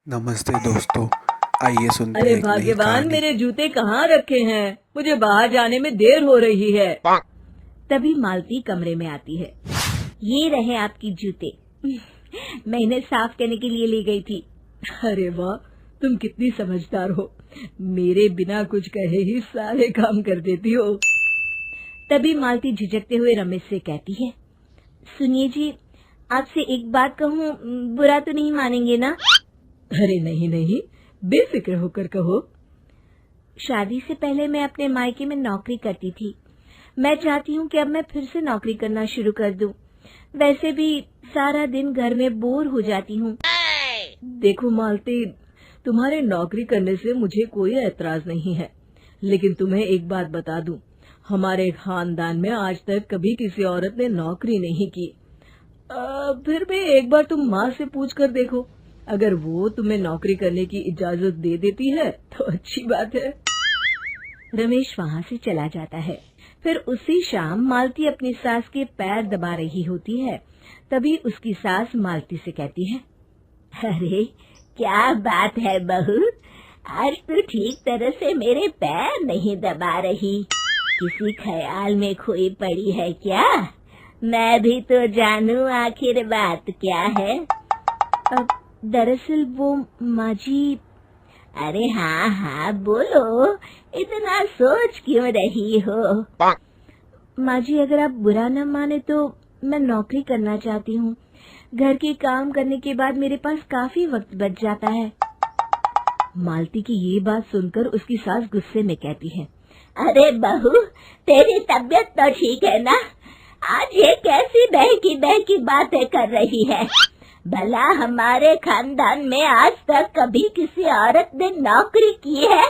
नमस्ते दोस्तों। आइए सुनते अरे हैं एक नई भाग्यवान, कहानी। मेरे जूते कहाँ रखे हैं? मुझे बाहर जाने में देर हो रही है। तभी मालती कमरे में आती है। ये रहे आपकी जूते। मैं इन्हें साफ करने के लिए ले गई थी। अरे वाह, तुम कितनी समझदार हो। मेरे बिना कुछ कहे ही सारे काम कर देती हो। तभी मालती झिझकते हुए रमेश से कहती है, सुनिए जी, आपसे एक बात कहूँ, बुरा तो नहीं मानेंगे ना? अरे नहीं नहीं, बेफिक्र होकर कहो। शादी से पहले मैं अपने मायके में नौकरी करती थी। मैं चाहती हूँ कि अब मैं फिर से नौकरी करना शुरू कर दूं। वैसे भी सारा दिन घर में बोर हो जाती हूँ। देखो मालती, तुम्हारे नौकरी करने से मुझे कोई ऐतराज नहीं है, लेकिन तुम्हें एक बात बता दूं, हमारे खानदान में आज तक कभी किसी औरत ने नौकरी नहीं की। फिर भी एक बार तुम माँ से पूछ कर देखो। अगर वो तुम्हें नौकरी करने की इजाजत दे देती है तो अच्छी बात है। रमेश वहाँ से चला जाता है। फिर उसी शाम मालती अपनी सास के पैर दबा रही होती है। तभी उसकी सास मालती से कहती है, अरे क्या बात है बहू, आज तू ठीक तरह से मेरे पैर नहीं दबा रही। किसी ख्याल में खोई पड़ी है क्या? मैं भी तो जानूं आखिर बात क्या है। अब दरअसल वो माँ जी। अरे हाँ हाँ बोलो, इतना सोच क्यों रही हो? माँ जी, अगर आप बुरा न माने तो मैं नौकरी करना चाहती हूँ। घर के काम करने के बाद मेरे पास काफी वक्त बच जाता है। मालती की ये बात सुनकर उसकी सास गुस्से में कहती है, अरे बहू, तेरी तबीयत तो ठीक है ना? आज ये कैसी बहकी बातें कर रही है? भला हमारे खानदान में आज तक कभी किसी औरत ने नौकरी की है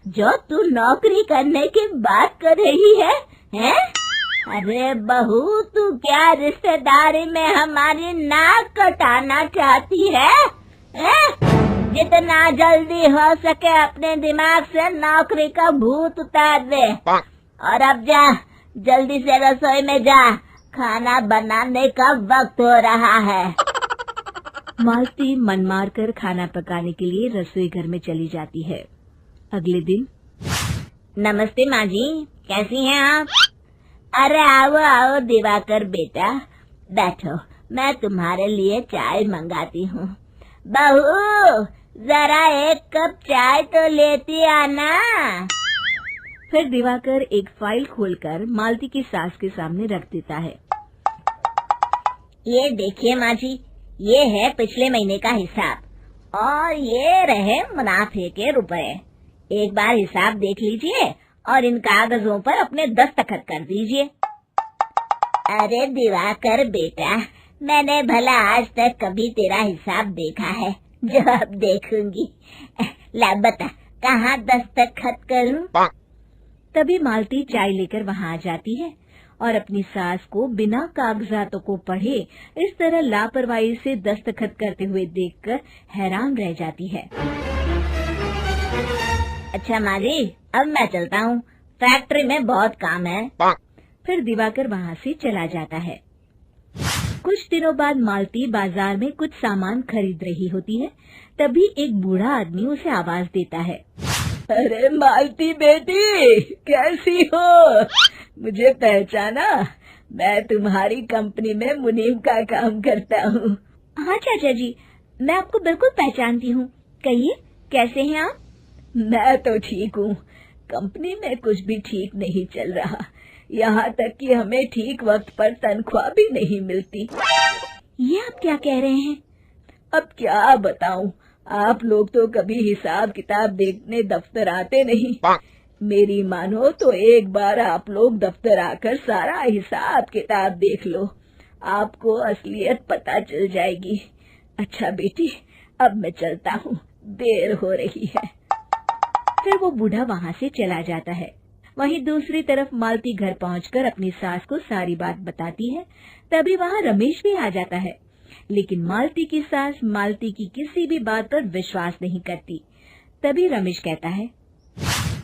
जो तू नौकरी करने की बात कर रही है? हैं? अरे बहू, तू क्या रिश्तेदारी में हमारी नाक कटाना चाहती है? जितना जल्दी हो सके अपने दिमाग से नौकरी का भूत उतार दे। और अब जा, जल्दी से रसोई में जा, खाना बनाने का वक्त हो रहा है। मालती मन मार कर खाना पकाने के लिए रसोई घर में चली जाती है। अगले दिन, नमस्ते माँ जी, कैसी हैं आप? अरे आओ आओ दिवाकर बेटा, बैठो, मैं तुम्हारे लिए चाय मंगाती हूँ। बहू, जरा एक कप चाय तो लेती आना। फिर दिवाकर एक फाइल खोलकर मालती की सास के सामने रख देता है। ये देखिए माँ जी, ये है पिछले महीने का हिसाब और ये रहे मुनाफे के रुपए। एक बार हिसाब देख लीजिए और इन कागजों पर अपने दस्तखत कर दीजिए। अरे दिवाकर बेटा, मैंने भला आज तक कभी तेरा हिसाब देखा है जो अब देखूंगी? ला बता, कहाँ दस्तखत करूं? तभी मालती चाय लेकर वहाँ आ जाती है और अपनी सास को बिना कागजातों को पढ़े इस तरह लापरवाही से दस्तखत करते हुए देखकर हैरान रह जाती है। अच्छा माँ जी, अब मैं चलता हूँ, फैक्ट्री में बहुत काम है। फिर दिवाकर वहाँ से चला जाता है। कुछ दिनों बाद मालती बाजार में कुछ सामान खरीद रही होती है। तभी एक बूढ़ा आदमी उसे आवाज देता है, अरे मालती बेटी, कैसी हो? मुझे पहचाना? मैं तुम्हारी कंपनी में मुनीम का काम करता हूँ। हाँ चाचा जी, मैं आपको बिल्कुल पहचानती हूँ। कहिए, कैसे हैं आप? मैं तो ठीक हूँ। कंपनी में कुछ भी ठीक नहीं चल रहा, यहाँ तक कि हमें ठीक वक्त पर तनख्वाह भी नहीं मिलती। ये आप क्या कह रहे हैं? अब क्या बताऊं, आप लोग तो कभी हिसाब किताब देखने दफ्तर आते नहीं। मेरी मानो तो एक बार आप लोग दफ्तर आकर सारा हिसाब किताब देख लो, आपको असलियत पता चल जाएगी। अच्छा बेटी, अब मैं चलता हूँ, देर हो रही है। फिर वो बूढ़ा वहाँ से चला जाता है। वहीं दूसरी तरफ मालती घर पहुंचकर अपनी सास को सारी बात बताती है। तभी वहाँ रमेश भी आ जाता है, लेकिन मालती की सास मालती की किसी भी बात पर विश्वास नहीं करती। तभी रमेश कहता है,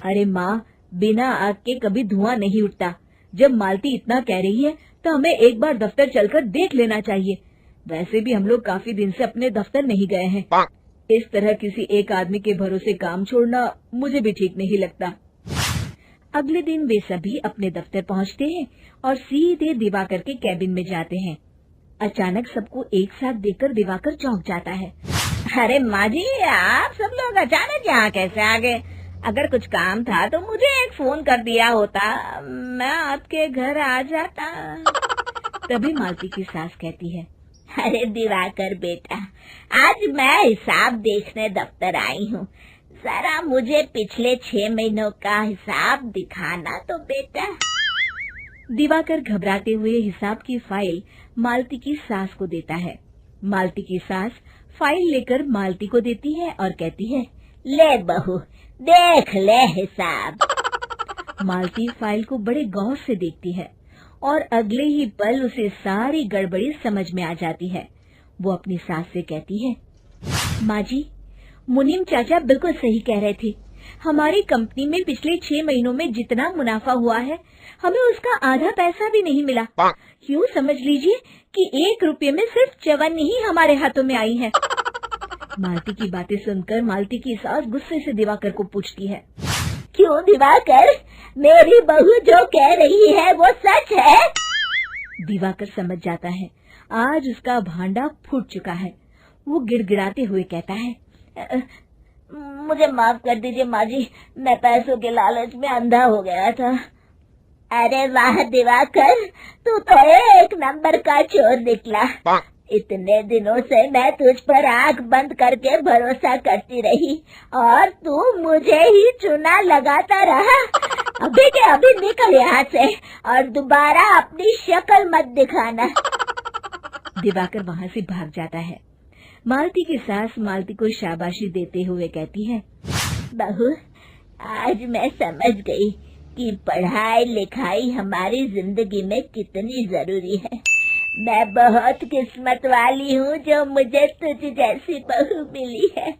अरे माँ, बिना आग के कभी धुआं नहीं उठता। जब मालती इतना कह रही है तो हमें एक बार दफ्तर चलकर देख लेना चाहिए। वैसे भी हम लोग काफी दिन से अपने दफ्तर नहीं गए हैं। इस तरह किसी एक आदमी के भरोसे काम छोड़ना मुझे भी ठीक नहीं लगता। अगले दिन वे सभी अपने दफ्तर पहुंचते हैं और सीधे दिवाकर के कैबिन में जाते हैं। अचानक सबको एक साथ देखकर दिवाकर चौंक जाता है। अरे माँ जी, आप सब लोग अचानक यहाँ कैसे आ गए? अगर कुछ काम था तो मुझे एक फोन कर दिया होता, मैं आपके घर आ जाता। तभी मालती की सास कहती है, अरे दिवाकर बेटा, आज मैं हिसाब देखने दफ्तर आई हूँ, जरा मुझे पिछले 6 महीनों का हिसाब दिखाना तो बेटा। दिवाकर घबराते हुए हिसाब की फाइल मालती की सास को देता है। मालती की सास फाइल लेकर मालती को देती है और कहती है, ले बहू, देख ले हिसाब। मालती फाइल को बड़े गौर से देखती है और अगले ही पल उसे सारी गड़बड़ी समझ में आ जाती है। वो अपनी सास से कहती है, माँ जी, मुनीम चाचा बिल्कुल सही कह रहे थे। हमारी कंपनी में पिछले 6 महीनों में जितना मुनाफा हुआ है, हमें उसका आधा पैसा भी नहीं मिला। यूँ समझ लीजिए कि 1 रुपये में सिर्फ चवन्नी ही हमारे हाथों में आई है। मालती की बातें सुनकर मालती की सास गुस्से से दिवाकर को पूछती है, क्यों दिवाकर, मेरी बहू जो कह रही है वो सच है? दिवाकर समझ जाता है आज उसका भांडा फूट चुका है। वो गिड़गिड़ाते हुए कहता है, मुझे माफ कर दीजिए माँ जी, मैं पैसों के लालच में अंधा हो गया था। अरे वाह दिवाकर, तू तो 1 नंबर का चोर निकला। इतने दिनों से मैं तुझ पर आंख बंद करके भरोसा करती रही और तू मुझे ही चुना लगाता रहा। अभी के अभी निकल यहाँ से और दोबारा अपनी शक्ल मत दिखाना। दिवाकर वहाँ से भाग जाता है। मालती की सास मालती को शाबाशी देते हुए कहती है, बहू, आज मैं समझ गई कि पढ़ाई लिखाई हमारी जिंदगी में कितनी जरूरी है। मैं बहुत किस्मत वाली हूँ जो मुझे तुझ जैसी बहू मिली है।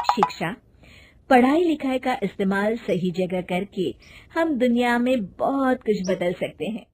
शिक्षा, पढ़ाई लिखाई का इस्तेमाल सही जगह करके हम दुनिया में बहुत कुछ बदल सकते हैं।